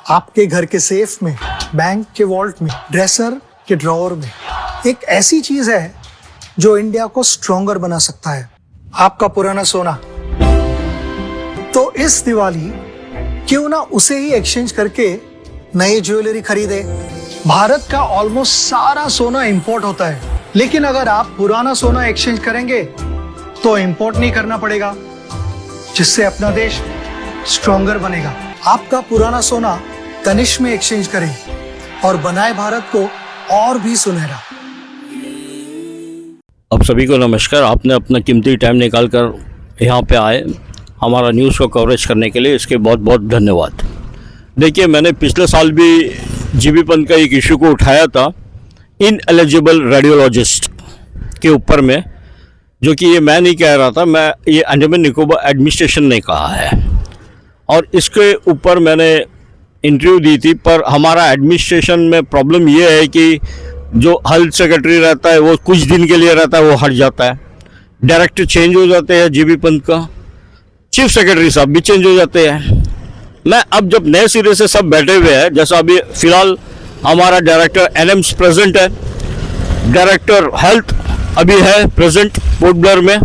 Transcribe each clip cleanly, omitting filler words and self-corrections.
आपके घर के सेफ में, बैंक के वॉल्ट में, ड्रेसर के ड्रॉअर में एक ऐसी चीज है जो इंडिया को स्ट्रॉन्गर बना सकता है, आपका पुराना सोना। तो इस दिवाली क्यों ना उसे ही एक्सचेंज करके नई ज्वेलरी खरीदे। भारत का ऑलमोस्ट सारा सोना इंपोर्ट होता है, लेकिन अगर आप पुराना सोना एक्सचेंज करेंगे तो इंपोर्ट नहीं करना पड़ेगा, जिससे अपना देश स्ट्रॉन्गर बनेगा। आपका पुराना सोना तनिष्क में एक्सचेंज करें और बनाए भारत को और भी सुनहरा। आप सभी को नमस्कार। आपने अपना कीमती टाइम निकाल कर यहाँ पे आए हमारा न्यूज़ को कवरेज करने के लिए, इसके बहुत बहुत धन्यवाद। देखिए, मैंने पिछले साल भी जीबी पंत का एक इशू को उठाया था इन एलिजिबल रेडियोलॉजिस्ट के ऊपर में, जो कि ये मैं नहीं कह रहा था, मैं ये अंडमान निकोबार एडमिनिस्ट्रेशन ने कहा है और इसके ऊपर मैंने इंटरव्यू दी थी। पर हमारा एडमिनिस्ट्रेशन में प्रॉब्लम ये है कि जो हेल्थ सेक्रेटरी रहता है वो कुछ दिन के लिए रहता है, वो हट जाता है, डायरेक्टर चेंज हो जाते हैं जीबी पंत का, चीफ सेक्रेटरी साहब भी चेंज हो जाते हैं। मैं अब जब नए सिरे से सब बैठे हुए हैं, जैसा अभी फिलहाल हमारा डायरेक्टर एनएम्स प्रेजेंट है, डायरेक्टर हेल्थ अभी है प्रेजेंट पोर्ट ब्लेयर में,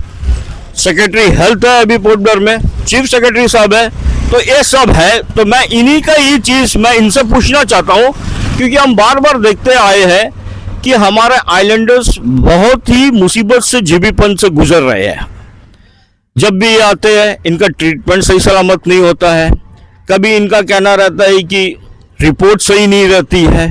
सेक्रेटरी हेल्थ है अभी पोर्ट ब्लेयर में, चीफ सेक्रेटरी साहब है, तो ये सब है। तो मैं इन्हीं का ये चीज़ मैं इनसे पूछना चाहता हूँ, क्योंकि हम बार बार देखते आए हैं कि हमारे आइलैंडर्स बहुत ही मुसीबत से जीबी पंत से गुजर रहे हैं। जब भी ये आते हैं इनका ट्रीटमेंट सही सलामत नहीं होता है, कभी इनका कहना रहता है कि रिपोर्ट सही नहीं रहती है,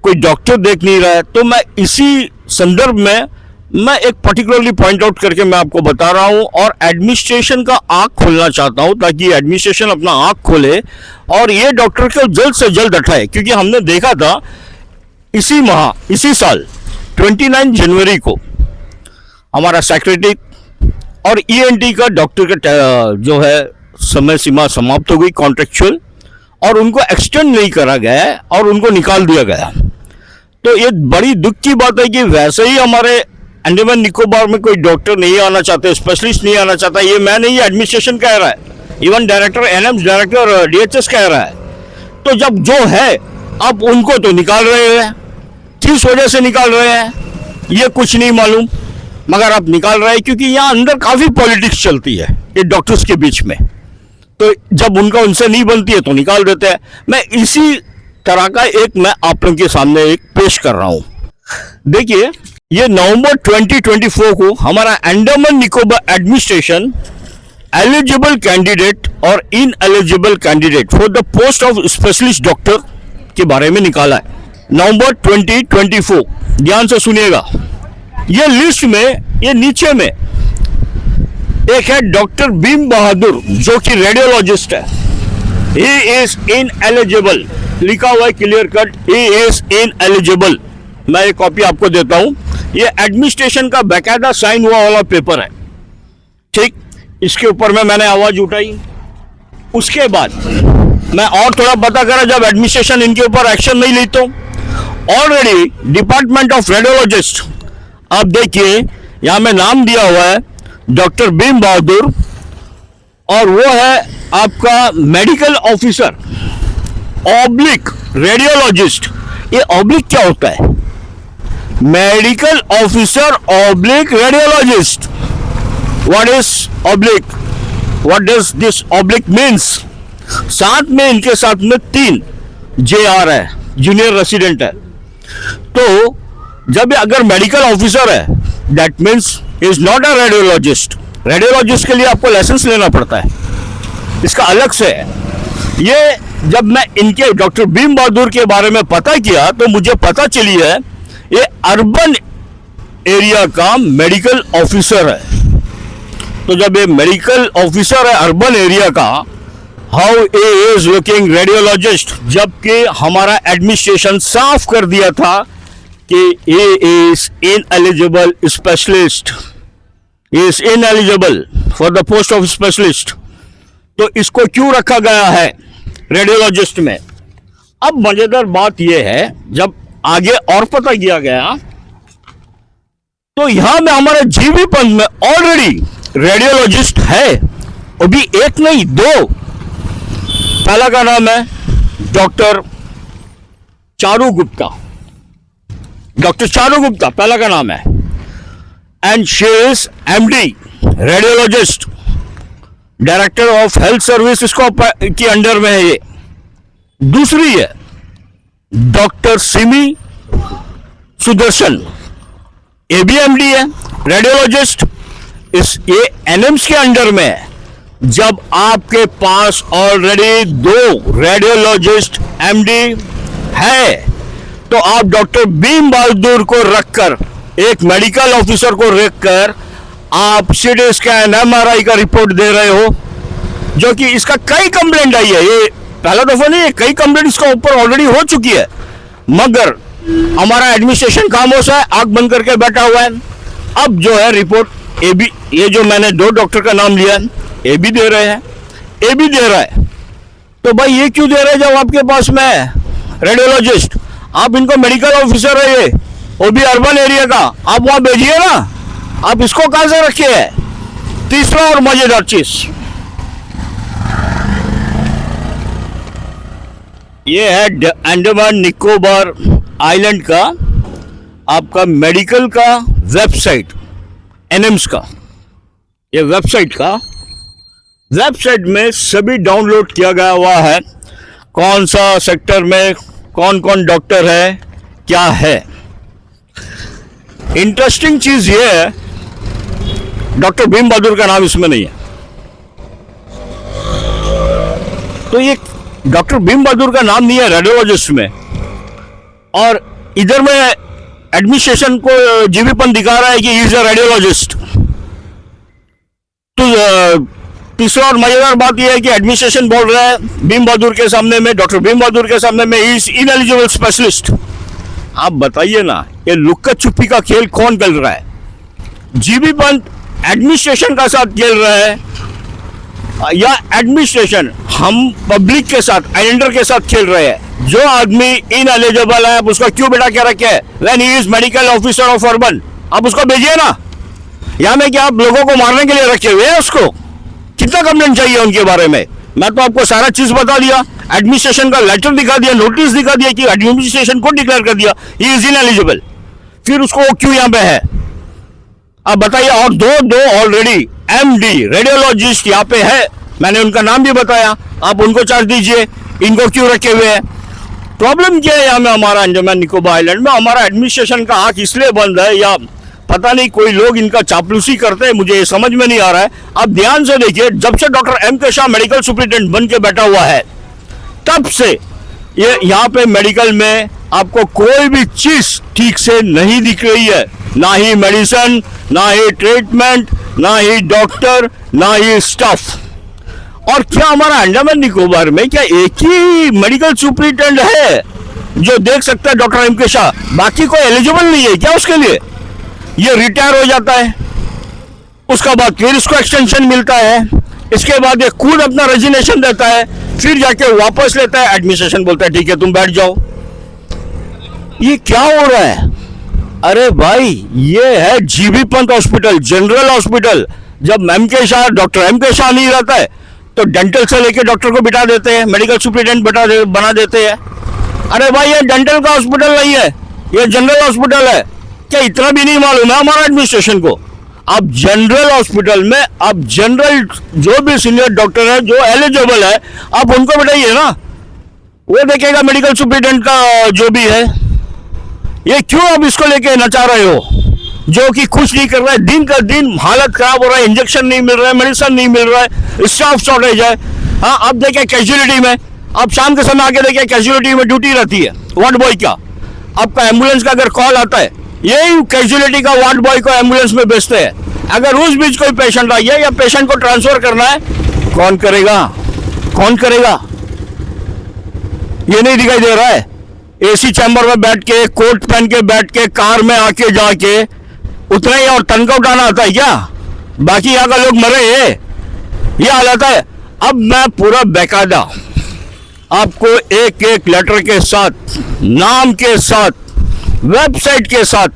कोई डॉक्टर देख नहीं रहा है। तो मैं इसी संदर्भ में मैं एक पर्टिकुलरली पॉइंट आउट करके मैं आपको बता रहा हूं और एडमिनिस्ट्रेशन का आंख खोलना चाहता हूं, ताकि एडमिनिस्ट्रेशन अपना आंख खोले और ये डॉक्टर को जल्द से जल्द हटाए। क्योंकि हमने देखा था इसी साल 29 जनवरी को हमारा सेक्रेटरी और ईएनटी का डॉक्टर का जो है समय सीमा समाप्त हो गई कॉन्ट्रेक्चुअल, और उनको एक्सटेंड नहीं करा गया और उनको निकाल दिया गया। तो ये बड़ी दुख की बात है कि वैसे ही हमारे अंडमान निकोबार में कोई डॉक्टर नहीं आना चाहते, स्पेशलिस्ट नहीं आना चाहता। ये मैं नहीं, एडमिनिस्ट्रेशन कह रहा है, इवन डायरेक्टर एनएम्स, डायरेक्टर डीएचएस कह रहा है। तो जब जो है अब उनको तो निकाल रहे हैं, किस वजह से निकाल रहे हैं ये कुछ नहीं मालूम, मगर आप निकाल रहे हैं क्योंकि यहाँ अंदर काफ़ी पॉलिटिक्स चलती है ये डॉक्टर्स के बीच में। तो जब उनसे नहीं बनती है तो निकाल देते हैं। मैं इसी तरह का एक मैं आप लोगों के सामने एक पेश कर रहा हूँ। देखिए, ये नवंबर 2024 को हमारा Andaman Nicobar administration eligible candidate और इन eligible candidate for the post of specialist doctor के बारे में निकाला है। नवंबर 2024, ध्यान से सुनिएगा। ये लिस्ट में ये नीचे में एक है डॉक्टर बीम बहादुर, जो कि रेडियोलॉजिस्ट है। ही इज इन एलिजिबल, लिखा हुआ है clear cut, he is in eligible. मैं एक कॉपी आपको देता हूं, ये एडमिनिस्ट्रेशन का बाकायदा साइन हुआ वाला पेपर है, ठीक। इसके ऊपर में मैंने आवाज उठाई। उसके बाद मैं और थोड़ा पता करा, जब एडमिनिस्ट्रेशन इनके ऊपर एक्शन नहीं ली तो ऑलरेडी डिपार्टमेंट ऑफ रेडियोलॉजिस्ट, आप देखिए यहां में नाम दिया हुआ है डॉक्टर बीम बहादुर, और वो है आपका मेडिकल ऑफिसर ऑब्लिक रेडियोलॉजिस्ट। ये ऑब्लिक क्या होता है? Medical officer oblique radiologist. What is oblique? What does this oblique means? साथ में इनके साथ में 3 JR है, जूनियर रेसिडेंट है। तो जब अगर मेडिकल ऑफिसर है, that means is not a radiologist. Radiologist के लिए आपको लाइसेंस लेना पड़ता है, इसका अलग से है। ये जब मैं इनके डॉक्टर बीम बहादुर के बारे में पता किया तो मुझे पता चली है ये अर्बन एरिया का मेडिकल ऑफिसर है। तो जब ये मेडिकल ऑफिसर है अर्बन एरिया का, हाउ इज लुकिंग रेडियोलॉजिस्ट, जबकि हमारा एडमिनिस्ट्रेशन साफ कर दिया था कि he is ineligible specialist, he is ineligible for the post of specialist। तो इसको क्यों रखा गया है रेडियोलॉजिस्ट में? अब मजेदार बात यह है, जब आगे और पता किया गया तो यहां में हमारे जीबी पंत में ऑलरेडी रेडियोलॉजिस्ट है, वो भी एक नहीं 2। पहला का नाम है डॉक्टर चारू गुप्ता, डॉक्टर चारू गुप्ता पहला का नाम है, and she is MD radiologist, director of health service इसको के अंडर में है ये। दूसरी है डॉक्टर सिमी सुदर्शन, ये भी एमडी है, रेडियोलॉजिस्ट, इस ये एनएम्स के अंडर में है। जब आपके पास ऑलरेडी 2 रेडियोलॉजिस्ट एमडी है तो आप डॉक्टर भीम बहादुर को रखकर, एक मेडिकल ऑफिसर को रखकर आप सीटी स्कैन एमआरआई का रिपोर्ट दे रहे हो, जो कि इसका कई कंप्लेंट आई है। ये पहला दफा नहीं है, कई कंप्लेंट इसका ऊपर ऑलरेडी हो चुकी है, मगर हमारा एडमिनिस्ट्रेशन खामोश है, आंख बंद करके बैठा हुआ है। अब जो है रिपोर्ट ए भी, ये जो मैंने 2 डॉक्टर का नाम लिया है, ए भी दे रहे हैं, ए भी दे रहा है। तो भाई ये क्यों दे रहे हैं जब आपके पास में रेडियोलॉजिस्ट, आप इनको मेडिकल ऑफिसर है, ये वो भी अर्बन एरिया का, आप वहां भेजिए ना, आप इसको कहां से रखे है। तीसरा और मजेदार चीज ये है अंडमान निकोबार आइलैंड का आपका मेडिकल का वेबसाइट, एनएम्स का, ये वेबसाइट में सभी डाउनलोड किया गया हुआ है, कौन सा सेक्टर में कौन कौन डॉक्टर है, क्या है। इंटरेस्टिंग चीज ये है डॉक्टर भीम बहादुर का नाम इसमें नहीं है। तो ये डॉक्टर भीम बहादुर का नाम नहीं है रेडियोलॉजिस्ट में, और इधर में एडमिनिस्ट्रेशन को जीवीपन दिखा रहा है कि इज अ रेडियोलॉजिस्ट। तो तीसरा और मजेदार बात यह है कि एडमिनिस्ट्रेशन बोल रहा है भीम बहादुर के सामने में, डॉक्टर भीम बहादुर के सामने में इज इनएलिजिबल स्पेशलिस्ट। आप बताइए ना, ये लुक्का छुपी का खेल कौन खेल रहा है? जीबी पंत एडमिनिस्ट्रेशन का साथ खेल रहा है या एडमिनिस्ट्रेशन हम पब्लिक के साथ, आइलैंडर के साथ खेल रहे हैं? जो आदमी इनएलिजिबल है आप उसको क्यों बिठा के रखे है? When he is medical officer of urban, आप उसको भेजिए ना। या में क्या आप लोगों को मारने के लिए रखे हुए हैं उसको? कितना कंप्लेंट चाहिए उनके बारे में? मैं तो आपको सारा चीज बता दिया, एडमिनिस्ट्रेशन का लेटर दिखा दिया, नोटिस दिखा दिया कि एडमिनिस्ट्रेशन को डिक्लेयर कर दिया ही इज इनएलिजिबल। फिर उसको क्यों यहाँ पे है आप बताइए। और दो ऑलरेडी एमडी रेडियोलॉजिस्ट यहाँ पे है, मैंने उनका नाम भी बताया, आप उनको चार्ज दीजिए, इनको क्यों रखे हुए हैं? प्रॉब्लम क्या है यहाँ में हमारा अंडमान निकोबार आइलैंड में? हमारा एडमिनिस्ट्रेशन का आंख इसलिए बंद है या पता नहीं कोई लोग इनका चापलूसी करते हैं, मुझे ये समझ में नहीं आ रहा है। आप ध्यान से देखिए, जब से डॉक्टर एम के शाह मेडिकल सुपरिटेंडेंट बन के बैठा हुआ है तब से ये यहाँ पे मेडिकल में आपको कोई भी चीज ठीक से नहीं दिख रही है, ना ही मेडिसिन, ना ही ट्रीटमेंट, ना ही डॉक्टर, ना ही स्टाफ। और क्या हमारा अंडमान निकोबार में क्या एक ही मेडिकल सुपरिटेंडेंट है जो देख सकता है डॉक्टर एम के शाह? बाकी कोई एलिजिबल नहीं है क्या उसके लिए? ये रिटायर हो जाता है, उसका बाद फिर इसको एक्सटेंशन मिलता है, इसके बाद ये खुद अपना रेजिग्नेशन देता है, फिर जाके वापस लेता है, एडमिनिस्ट्रेशन बोलता है ठीक है तुम बैठ जाओ। ये क्या हो रहा है? अरे भाई ये है GB Pant hospital, general hospital. जब एम के शाह, डॉक्टर एम के शाह नहीं रहता है तो डेंटल से लेके डॉक्टर को बिठा देते हैं, मेडिकल सुपरिटेंडेंट बना देते हैं। अरे भाई ये डेंटल का हॉस्पिटल नहीं है, ये जनरल हॉस्पिटल है। क्या इतना भी नहीं मालूम है हमारा एडमिनिस्ट्रेशन को? आप जनरल हॉस्पिटल में आप जनरल जो भी सीनियर डॉक्टर है जो एलिजिबल है आप उनको बिठाइए ना, वो देखेगा मेडिकल सुपरिटेंडेंट का जो भी है। ये क्यों आप इसको लेके नचा रहे हो जो कि कुछ नहीं कर रहा है? दिन का दिन हालत खराब हो रहा है, इंजेक्शन नहीं मिल रहा है, मेडिसिन नहीं मिल रहा है, स्टाफ शॉर्टेज है। हाँ आप देखिए कैजुअलिटी में, आप शाम के समय आके देखिए कैजुअलिटी में ड्यूटी रहती है वार्ड बॉय का। आपका एम्बुलेंस का अगर कॉल आता है यही कैजुअलिटी का वार्ड बॉय को एम्बुलेंस में भेजते हैं। अगर उस बीच कोई पेशेंट आ गया या पेशेंट को ट्रांसफर करना है, कौन करेगा? कौन करेगा? ये नहीं दिखाई दे रहा है। एसी चैम्बर में बैठ के, कोट पहन के बैठ के, कार में आके जाके उतना ही और तनख्वाह उठाना आता है क्या? बाकी यहाँ का लोग मरे हैं, ये हालत है। अब मैं पूरा बेकायदा आपको एक एक लेटर के साथ, नाम के साथ, वेबसाइट के साथ,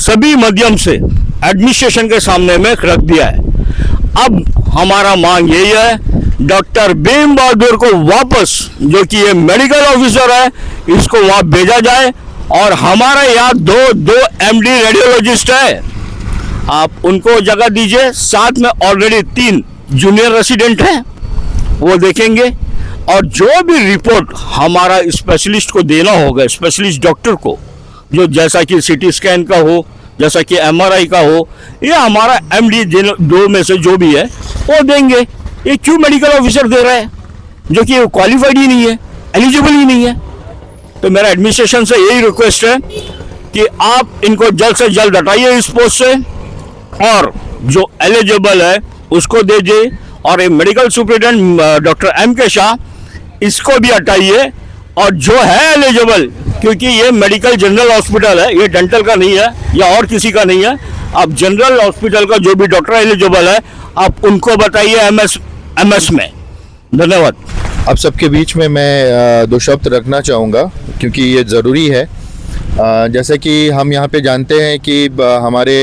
सभी माध्यम से एडमिनिस्ट्रेशन के सामने में रख दिया है। अब हमारा मांग यही है डॉक्टर भीम बहादुर को वापस, जो कि ये मेडिकल ऑफिसर है, इसको वहाँ भेजा जाए। और हमारे यहाँ दो एमडी रेडियोलॉजिस्ट है, आप उनको जगह दीजिए। साथ में ऑलरेडी 3 जूनियर रेसिडेंट हैं, वो देखेंगे। और जो भी रिपोर्ट हमारा स्पेशलिस्ट को देना होगा, स्पेशलिस्ट डॉक्टर को, जो जैसा कि सीटी स्कैन का हो, जैसा कि एमआरआई का हो, या हमारा एमडी 2 में से जो भी है वो देंगे। ये क्यों मेडिकल ऑफिसर दे रहा है, जो कि क्वालिफाइड ही नहीं है, एलिजिबल ही नहीं है? तो मेरा एडमिनिस्ट्रेशन से यही रिक्वेस्ट है कि आप इनको जल्द से जल्द हटाइए इस पोस्ट से, और जो एलिजिबल है उसको दीजिए। और ये medical superintendent doctor M.K. Shah, इसको भी हटाइए। और जो है एलिजिबल, क्योंकि ये मेडिकल जनरल हॉस्पिटल है, ये डेंटल का नहीं है या और किसी का नहीं है, आप जनरल हॉस्पिटल का जो भी डॉक्टर एलिजिबल है आप उनको बताइए एमएस में। धन्यवाद। आप सबके बीच में मैं 2 शब्द रखना चाहूँगा, क्योंकि ये ज़रूरी है। जैसे कि हम यहाँ पे जानते हैं कि हमारे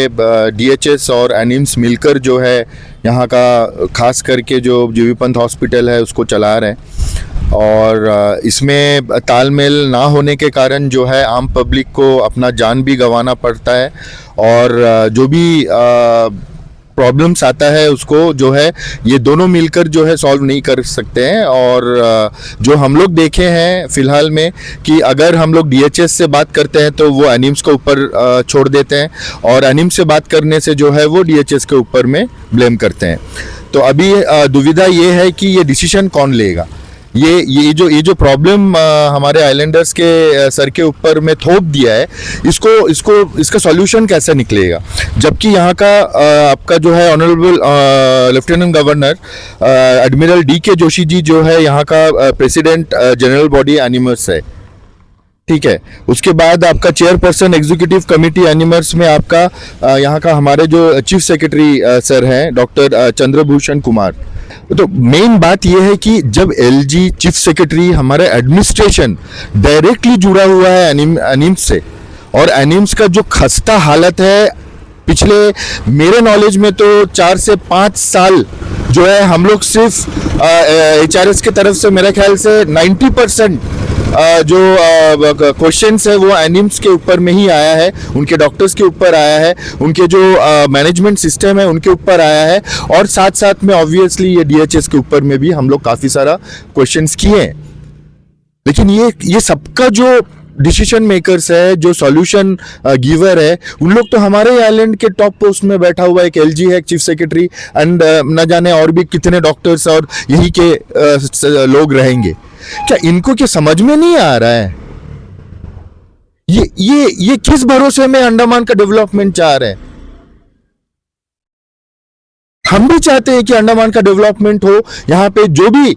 DHS और एनिम्स मिलकर जो है यहाँ का खास करके जो जीवी पंत हॉस्पिटल है उसको चला रहे हैं। और इसमें तालमेल ना होने के कारण जो है आम पब्लिक को अपना जान भी गंवाना पड़ता है, और जो भी प्रॉब्लम्स आता है उसको जो है ये दोनों मिलकर जो है सॉल्व नहीं कर सकते हैं। और जो हम लोग देखे हैं फ़िलहाल में कि अगर हम लोग DHS से बात करते हैं तो वो एनिम्स को ऊपर छोड़ देते हैं, और एनिम्स से बात करने से जो है वो DHS के ऊपर में ब्लेम करते हैं। तो अभी दुविधा ये है कि ये डिसीजन कौन लेगा। ये जो प्रॉब्लम हमारे आइलैंडर्स के सर के ऊपर में थोप दिया है, इसका सॉल्यूशन कैसे निकलेगा, जबकि यहाँ का आपका जो है honourable lieutenant governor admiral DK Joshi ji जो है यहाँ का प्रेसिडेंट जनरल बॉडी एनिमर्स है, ठीक है। उसके बाद आपका चेयरपर्सन एग्जीक्यूटिव कमेटी एनिमर्स में आपका यहाँ का हमारे जो चीफ सेक्रेटरी सर हैं डॉक्टर चंद्रभूषण कुमार। तो मेन बात यह है कि जब LG चीफ सेक्रेटरी हमारे एडमिनिस्ट्रेशन डायरेक्टली जुड़ा हुआ है एनिम्स से, और एनिम्स का जो खस्ता हालत है पिछले मेरे नॉलेज में तो 4 से 5 साल जो है हम लोग सिर्फ HRS की तरफ से मेरे ख्याल से 90% जो क्वेश्चंस है वो एनिम्स के ऊपर में ही आया है, उनके डॉक्टर्स के ऊपर आया है, उनके जो मैनेजमेंट सिस्टम है उनके ऊपर आया है, और साथ साथ में ऑब्वियसली ये DHS के ऊपर में भी हम लोग काफ़ी सारा क्वेश्चंस किए हैं। लेकिन ये सबका जो डिसीजन मेकर्स है, जो सॉल्यूशन गिवर है, उन लोग तो हमारे आइलैंड के टॉप पोस्ट में बैठा हुआ एक LG है, एक चीफ सेक्रेटरी, एंड न जाने और भी कितने डॉक्टर्स और यही के लोग रहेंगे। क्या इनको क्या समझ में नहीं आ रहा है? ये किस भरोसे में अंडमान का डेवलपमेंट चाह रहे हैं? हम भी चाहते हैं कि अंडमान का डेवलपमेंट हो, यहाँ पे जो भी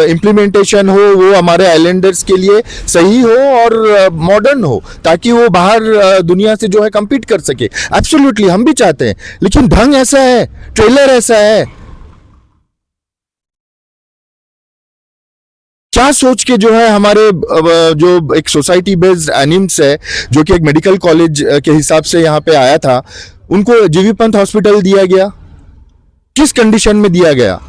इम्प्लीमेंटेशन हो वो हमारे आइलैंडर्स के लिए सही हो और मॉडर्न हो, ताकि वो बाहर दुनिया से जो है compete कर सके। एब्सोल्युटली हम भी चाहते हैं, लेकिन ढंग ऐसा है, ट्रेलर ऐसा है, क्या सोच के जो है हमारे जो एक सोसाइटी बेस्ड एनिम्स है जो कि एक मेडिकल कॉलेज के हिसाब से यहाँ पे आया था, उनको जीवी पंत हॉस्पिटल दिया गया, किस कंडीशन में दिया गया?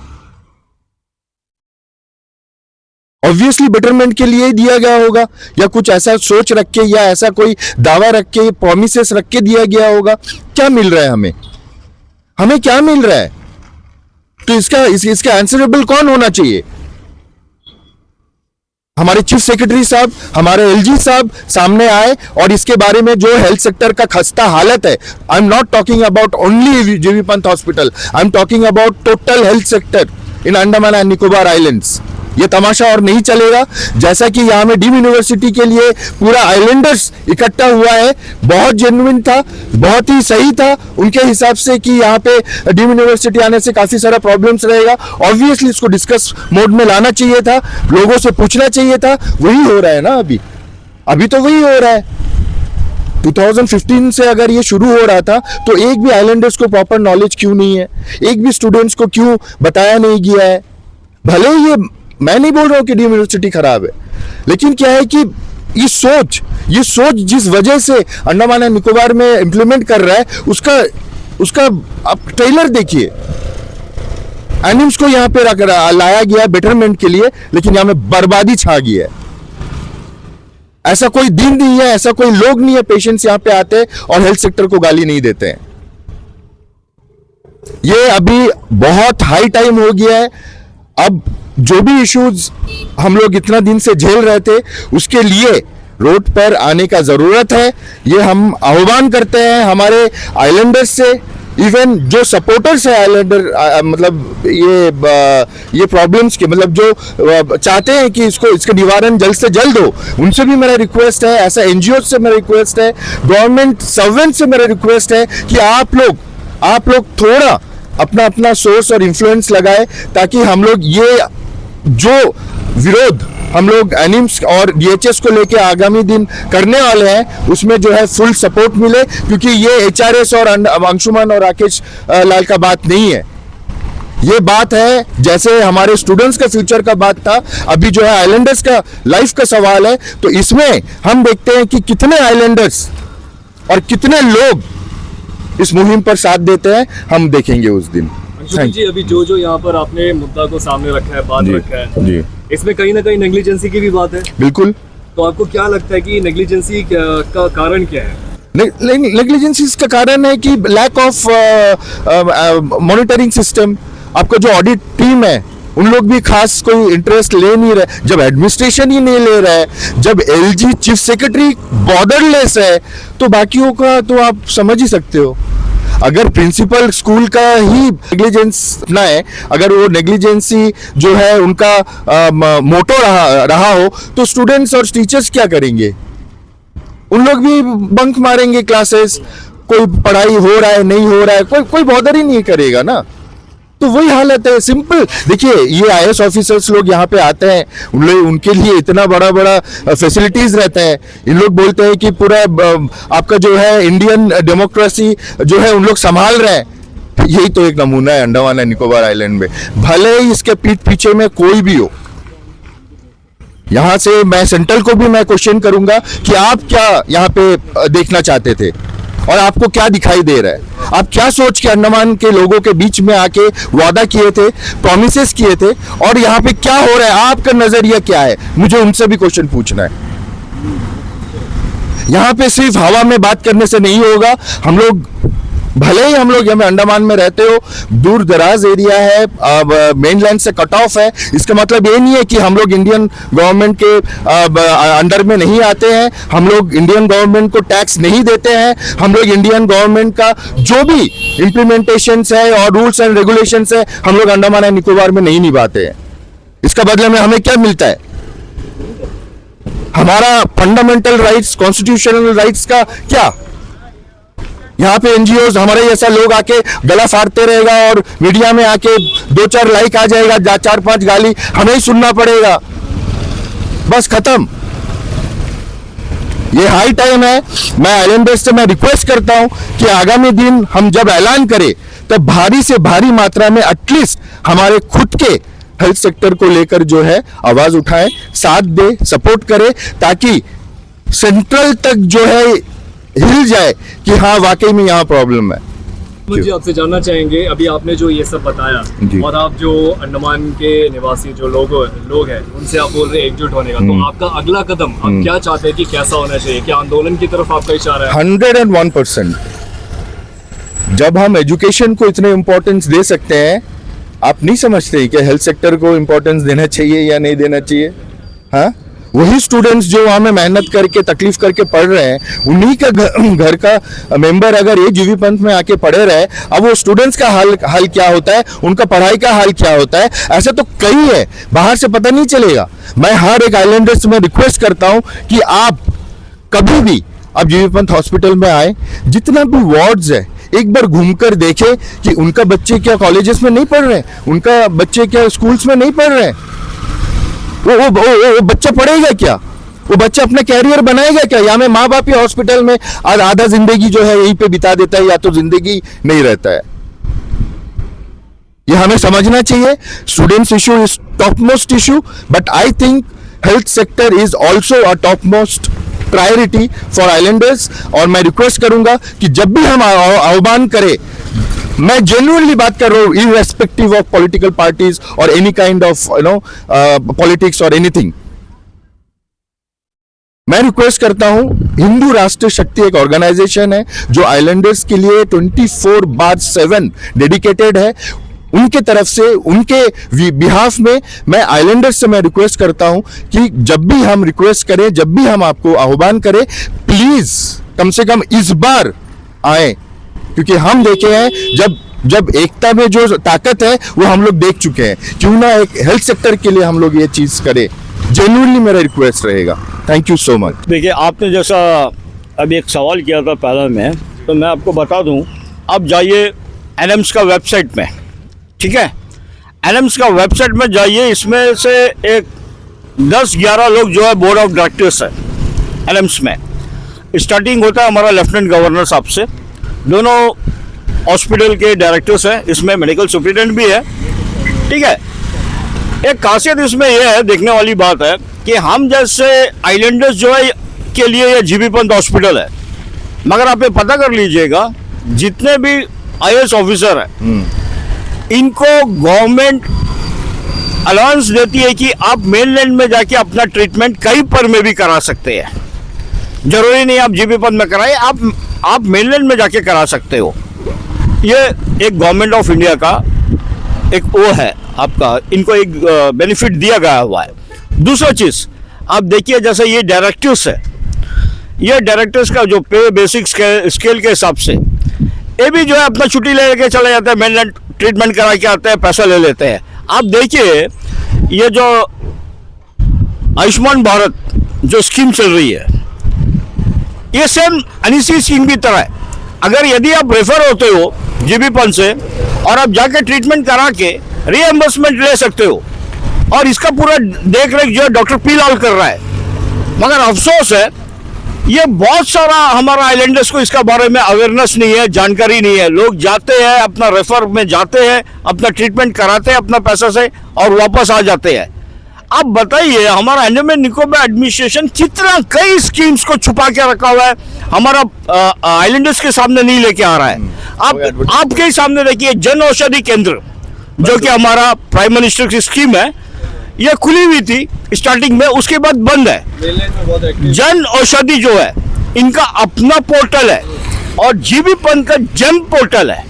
ऑब्वियसली बेटरमेंट के लिए ही दिया गया होगा, या कुछ ऐसा सोच रख के या ऐसा कोई दावा रख के, प्रोमिसेस रख के दिया गया होगा। क्या मिल रहा है हमें क्या मिल रहा है? तो इसका आंसरेबल कौन होना चाहिए? हमारे चीफ सेक्रेटरी साहब, हमारे LG साहब सामने आए और इसके बारे में जो हेल्थ सेक्टर का खस्ता हालत है, I am not talking about only GV Pant hospital, I am talking about total health sector in Andaman and Nicobar islands. ये तमाशा और नहीं चलेगा। जैसा कि यहाँ में डीम यूनिवर्सिटी के लिए पूरा आइलैंडर्स इकट्ठा हुआ है, बहुत जेन्युइन था, बहुत ही सही था उनके हिसाब से कि यहाँ पे डीम यूनिवर्सिटी आने से काफ़ी सारा प्रॉब्लम्स रहेगा। ऑब्वियसली इसको डिस्कस मोड में लाना चाहिए था, लोगों से पूछना चाहिए था। वही हो रहा है ना अभी तो वही हो रहा है। 2015 से अगर ये शुरू हो रहा था तो एक भी आइलैंडर्स को प्रॉपर नॉलेज क्यों नहीं है, एक भी स्टूडेंट्स को क्यों बताया नहीं गया है? भले ये मैं नहीं बोल रहा हूँ कि डीम यूनिवर्सिटी खराब है, लेकिन क्या है कि ये सोच जिस वजह से अंडमान एंड निकोबार में इंप्लीमेंट कर रहा है, उसका आप ट्रेलर देखिए। एनिम्स को यहाँ पे लाया गया बेटरमेंट के लिए, लेकिन यहाँ में बर्बादी छा गई है। ऐसा कोई दिन नहीं है, ऐसा कोई लोग नहीं है पेशेंट्स यहाँ पे आते हैं और हेल्थ सेक्टर को गाली नहीं देते हैं। ये अभी बहुत हाई टाइम हो गया है। अब जो भी इश्यूज हम लोग इतना दिन से झेल रहे थे, उसके लिए रोड पर आने का जरूरत है। ये हम आह्वान करते हैं हमारे आइलैंडर्स से, इवन जो सपोर्टर्स है आइलैंडर, मतलब ये प्रॉब्लम्स के, मतलब जो चाहते हैं कि इसका निवारण जल्द से जल्द हो, उनसे भी मेरा रिक्वेस्ट है, ऐसा एनजीओ से मेरा रिक्वेस्ट है, गवर्नमेंट सर्वेंट से मेरा रिक्वेस्ट है कि आप लोग थोड़ा अपना सोर्स और इन्फ्लुएंस लगाए, ताकि हम लोग ये जो विरोध हम लोग एनिम्स और डीएचएस को लेके आगामी दिन करने वाले हैं, उसमें जो है फुल सपोर्ट मिले, क्योंकि ये एचआरएस और अंशुमन और राकेश लाल का बात नहीं है। ये बात है जैसे हमारे स्टूडेंट्स का फ्यूचर का बात था, अभी जो है आइलैंडर्स का लाइफ का सवाल है। तो इसमें हम देखते हैं कि कितने आइलैंडर्स और कितने लोग इस मुहिम पर साथ देते हैं, हम देखेंगे उस दिन। अंशुमन जी, अभी जो यहाँ पर आपने मुद्दा को सामने रखा है, बात रखा है जी, इसमें कहीं ना कहीं नेग्लिजेंसी की भी बात है। बिल्कुल। तो आपको क्या लगता है कि नेग्लिजेंसी का कारण क्या है? नेग्लिजेंसी का कारण है कि लैक ऑफ मॉनिटरिंग सिस्टम। आपका जो ऑडिट टीम है, उन लोग भी खास कोई इंटरेस्ट ले नहीं रहे। जब एडमिनिस्ट्रेशन ही नहीं ले रहा है, जब एलजी चीफ सेक्रेटरी बॉर्डरलेस है, तो बाकियों का तो आप समझ ही सकते हो। अगर प्रिंसिपल स्कूल का ही नेग्लिजेंस ना है, अगर वो नेग्लिजेंसी जो है उनका मोटो रहा हो, तो स्टूडेंट्स और टीचर्स क्या करेंगे? उन लोग भी बंक मारेंगे क्लासेस। कोई पढ़ाई हो रहा है नहीं हो रहा है, कोई बॉदर ही नहीं करेगा ना। तो वही हालत है, सिंपल। देखिए, ये आईएएस ऑफिसर्स लोग यहाँ पे आते हैं, उनके लिए इतना बड़ा फैसिलिटीज रहता है। इन लोग बोलते हैं कि पूरा आपका जो है इंडियन डेमोक्रेसी जो है उन लोग संभाल रहे हैं। यही तो एक नमूना है अंडमान एंड निकोबार आइलैंड में। भले ही इसके पीठ पीछे में कोई भी हो, यहाँ से मैं सेंट्रल को भी मैं क्वेश्चन करूंगा कि आप क्या यहाँ पे देखना चाहते थे और आपको क्या दिखाई दे रहा है? आप क्या सोच के अंडमान के लोगों के बीच में आके वादा किए थे, प्रॉमिसेस किए थे, और यहाँ पे क्या हो रहा है? आपका नजरिया क्या है? मुझे उनसे भी क्वेश्चन पूछना है। यहाँ पे सिर्फ हवा में बात करने से नहीं होगा। हम लोग भले ही हम लोग यहाँ अंडमान में रहते हो, दूर दराज एरिया है, मेनलैंड से कट ऑफ है, इसका मतलब ये नहीं है कि हम लोग इंडियन गवर्नमेंट के अंडर में नहीं आते हैं। हम लोग इंडियन गवर्नमेंट को टैक्स नहीं देते हैं। हम लोग इंडियन गवर्नमेंट का जो भी इम्प्लीमेंटेशंस है और रूल्स एंड रेगुलेशंस है, हम लोग अंडमान एंड निकोबार में नहीं निभाते हैं। इसका बदले में हमें क्या मिलता है? हमारा फंडामेंटल राइट्स, कॉन्स्टिट्यूशनल राइट्स का क्या? यहाँ पे एनजीओज हमारे जैसा लोग आके गला फाड़ते रहेगा और मीडिया में आके 2-4 लाइक आ जाएगा, 4-5 गाली हमें ही सुनना पड़ेगा, बस खत्म। ये हाई टाइम है। मैं आइलैंडर्स से मैं रिक्वेस्ट करता हूं कि आगामी दिन हम जब ऐलान करें, तब भारी से भारी मात्रा में एटलीस्ट हमारे खुद के हेल्थ सेक्टर को लेकर जो है आवाज उठाएं, साथ दे, सपोर्ट करें, ताकि सेंट्रल तक जो है हिल जाए कि हाँ वाकई में यहाँ प्रॉब्लम है। मुझे आपसे जानना चाहेंगे, अभी आपने जो ये सब बताया और आप जो अंडमान के निवासी जो लोग हैं उनसे आप बोल रहे हैं एकजुट होने का, तो आपका अगला कदम आप क्या चाहते हैं कि कैसा होना चाहिए? क्या आंदोलन की तरफ आपका इशारा है? 101%। जब हम एजुकेशन को इतने इम्पोर्टेंस दे सकते हैं, आप नहीं समझते कि हेल्थ सेक्टर को इम्पोर्टेंस देना चाहिए या नहीं देना चाहिए? हाँ, वही स्टूडेंट्स जो वहाँ में मेहनत करके तकलीफ करके पढ़ रहे हैं, उन्हीं का घर का मेंबर अगर ये जीवी पंथ में आके पढ़े रहे, अब वो स्टूडेंट्स का हाल क्या होता है, उनका पढ़ाई का हाल क्या होता है, ऐसा तो कई है, बाहर से पता नहीं चलेगा। मैं हर एक आइलैंडर से मैं रिक्वेस्ट करता हूँ कि आप कभी भी आप जीवी पंथ हॉस्पिटल में आए, जितना भी वार्ड्स है एक बार घूमकर देखें कि उनका बच्चे क्या कॉलेजेस में नहीं पढ़ रहे हैं, उनका बच्चे क्या स्कूल्स में नहीं पढ़ रहे हैं। वो बच्चा पढ़ेगा क्या? वो बच्चा अपना कैरियर बनाएगा क्या? या में माँ बाप ही हॉस्पिटल में आधा जिंदगी जो है यहीं पे बिता देता है, या तो जिंदगी नहीं रहता है। ये हमें समझना चाहिए। Students issue is top most issue, but I think health sector is also a top most priority for Islanders. और मैं रिक्वेस्ट करूंगा कि जब भी हम आह्वान करें मैं जेन्युइनली बात कर रहा हूँ, इररेस्पेक्टिव ऑफ पॉलिटिकल पार्टीज और एनी काइंड ऑफ पॉलिटिक्स और एनीथिंग। मैं रिक्वेस्ट करता हूं, हिंदू राष्ट्र शक्ति एक ऑर्गेनाइजेशन है जो आइलैंडर्स के लिए 24/7 डेडिकेटेड है। उनके तरफ से, उनके बिहाफ में मैं आइलैंडर्स से मैं रिक्वेस्ट करता हूं कि जब भी हम रिक्वेस्ट करें, जब भी हम आपको आह्वान करें, प्लीज कम से कम इस बार आए, क्योंकि हम देखे हैं जब एकता में जो ताकत है वो हम लोग देख चुके हैं। क्यों ना एक हेल्थ सेक्टर के लिए हम लोग ये चीज करें, जेन्युइनली मेरा रिक्वेस्ट रहेगा। Thank you so much. देखिए, आपने जैसा अभी एक सवाल किया था पहले में, तो मैं आपको बता दूं, आप जाइए एनएम्स का वेबसाइट में, ठीक है, एनएम्स का वेबसाइट में जाइए। इसमें से एक 10-11 लोग जो है बोर्ड ऑफ डायरेक्टर्स है एनएम्स में। स्टार्टिंग होता है हमारा लेफ्टिनेंट गवर्नर साहब से, दोनों हॉस्पिटल के डायरेक्टर्स हैं, इसमें मेडिकल सुप्रिटेंडेंट भी है, ठीक है। एक खासियत इसमें यह है, देखने वाली बात है कि हम जैसे आइलैंडर्स जो है के लिए ये जीबी पंत हॉस्पिटल है, मगर आप ये पता कर लीजिएगा, जितने भी आईएएस ऑफिसर है इनको गवर्नमेंट अलाउंस देती है कि आप मेनलैंड में जाके अपना ट्रीटमेंट कहीं पर में भी करा सकते हैं। जरूरी नहीं आप जीबी पंत में कराए, आप मेनलैंड में जाके करा सकते हो। ये एक गवर्नमेंट ऑफ इंडिया का एक वो है, आपका इनको एक बेनिफिट दिया गया हुआ है। दूसरा चीज आप देखिए, जैसे ये डायरेक्टर्स है, ये डायरेक्टर्स का जो पे बेसिक स्केल के हिसाब से ये भी जो है अपना छुट्टी लेके चले जाते हैं, मेनलैंड ट्रीटमेंट करा के आते हैं, पैसा ले लेते हैं। आप देखिए, ये जो आयुष्मान भारत जो स्कीम चल रही है, ये सेम एनईसी स्कीम की तरह है। अगर यदि आप रेफर होते हो जीबी पंत से और आप जाके ट्रीटमेंट करा के रीएम्बर्समेंट ले सकते हो, और इसका पूरा देख रेख जो है डॉक्टर पी लाल कर रहा है। मगर अफसोस है, ये बहुत सारा हमारा आइलैंडर्स को इसका बारे में अवेयरनेस नहीं है, जानकारी नहीं है। लोग जाते हैं, अपना रेफर में जाते हैं, अपना ट्रीटमेंट कराते हैं अपना पैसा से और वापस आ जाते हैं। आप बताइए, हमारा अंडमान निकोबार एडमिनिस्ट्रेशन कितना कई स्कीम्स को छुपा के रखा हुआ है, हमारा आइलैंडर्स के सामने नहीं लेके आ रहा है। आप आपके ही सामने देखिए, जन औषधि केंद्र जो कि हमारा प्राइम मिनिस्टर की स्कीम है, ये खुली हुई थी स्टार्टिंग में, उसके बाद बंद है। जन औषधि जो है इनका अपना पोर्टल है और जीबी पंत का जन पोर्टल है।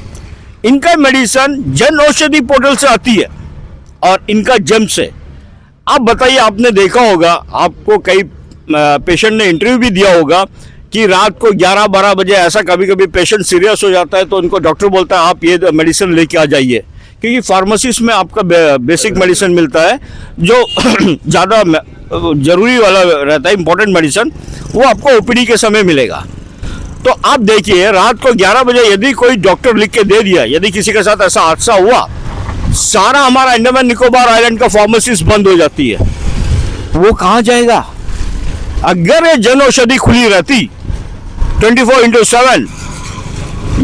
इनका मेडिसिन जन औषधि पोर्टल से आती है और इनका जम से। आप बताइए, आपने देखा होगा, आपको कई पेशेंट ने इंटरव्यू भी दिया होगा कि रात को 11-12 बजे ऐसा कभी कभी पेशेंट सीरियस हो जाता है तो उनको डॉक्टर बोलता है आप ये मेडिसिन लेके आ जाइए, क्योंकि फार्मेसीज में आपका बेसिक मेडिसिन मिलता है जो ज़्यादा जरूरी वाला रहता है, इंपॉर्टेंट मेडिसिन, वो आपको ओपीडी के समय मिलेगा। तो आप देखिए, रात को 11 बजे यदि कोई डॉक्टर लिख के दे दिया, यदि किसी के साथ ऐसा हादसा हुआ, सारा हमारा अंडमान निकोबार आइलैंड का फार्मेसीज बंद हो जाती है। वो कहाँ जाएगा? अगर ये जन औषधि खुली रहती 24/7,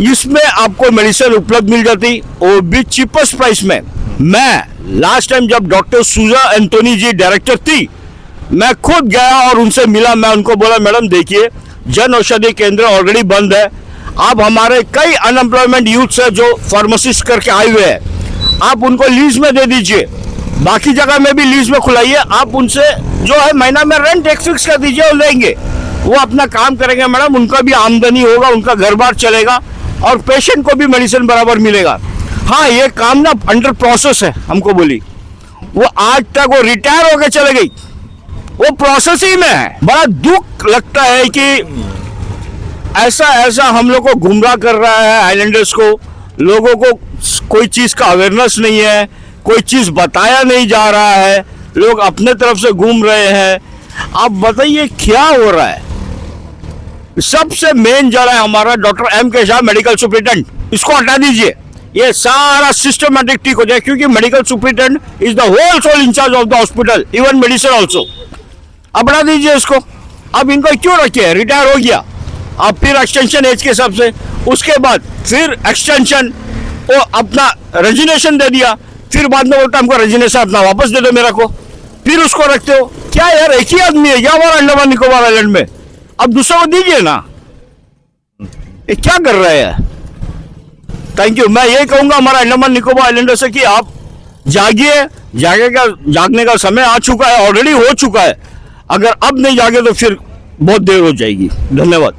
इसमें आपको मेडिसिन उपलब्ध मिल जाती, वो भी चीपेस्ट प्राइस में। मैं लास्ट टाइम जब डॉक्टर सूजा एंटोनी जी डायरेक्टर थी, मैं खुद गया और उनसे मिला। मैं उनको बोला, मैडम देखिए, जन औषधि केंद्र ऑलरेडी बंद है, आप हमारे कई अनएम्प्लॉयमेंट यूथ्स है जो फार्मासिस्ट करके आए हुए हैं, आप उनको लीज में दे दीजिए, बाकी जगह में भी लीज में खुलाइए, आप उनसे जो है महीना में रेंट एक फिक्स कर दीजिए और लेंगे, वो अपना काम करेंगे मैडम, उनका भी आमदनी होगा, उनका घर बार चलेगा और पेशेंट को भी मेडिसिन बराबर मिलेगा। हाँ, ये काम ना अंडर प्रोसेस है, हमको बोली। वो आज तक वो रिटायर होकर चले गई, वो प्रोसेस ही में है। बड़ा दुख लगता है कि ऐसा हम लोग को गुमराह कर रहा है आइलैंडर्स को। लोगों को कोई चीज का अवेयरनेस नहीं है, कोई चीज बताया नहीं जा रहा है, लोग अपने तरफ से घूम रहे हैं। आप बताइए क्या हो रहा है? सबसे मेन जो है हमारा डॉक्टर एम के शाह मेडिकल सुप्रिटेंडेंट, इसको हटा दीजिए, ये सारा सिस्टमैटिक ठीक हो जाए, क्योंकि medical superintendent is the whole sole incharge of the hospital, even medicine also. अब हटा दीजिए इसको। अब इनको क्यों रखे? रिटायर हो गया, अब फिर एक्सटेंशन एज के हिसाब से, उसके बाद फिर एक्सटेंशन, वो अपना रेजिग्नेशन दे दिया, फिर बाद में बोलता हमको रेजिग्नेशन अपना वापस दे दो मेरा को, फिर उसको रखते हो। क्या यार, एक ही आदमी है क्या हमारा अंडमान निकोबार आइलैंड में? अब दूसरों को दीजिए ना, ये क्या कर रहे हैं? Thank you. मैं ये कहूँगा हमारा अंडमान निकोबार आइलैंडर से कि आप जागिए, जागने का समय आ चुका है, ऑलरेडी हो चुका है। अगर अब नहीं जागे तो फिर बहुत देर हो जाएगी। धन्यवाद।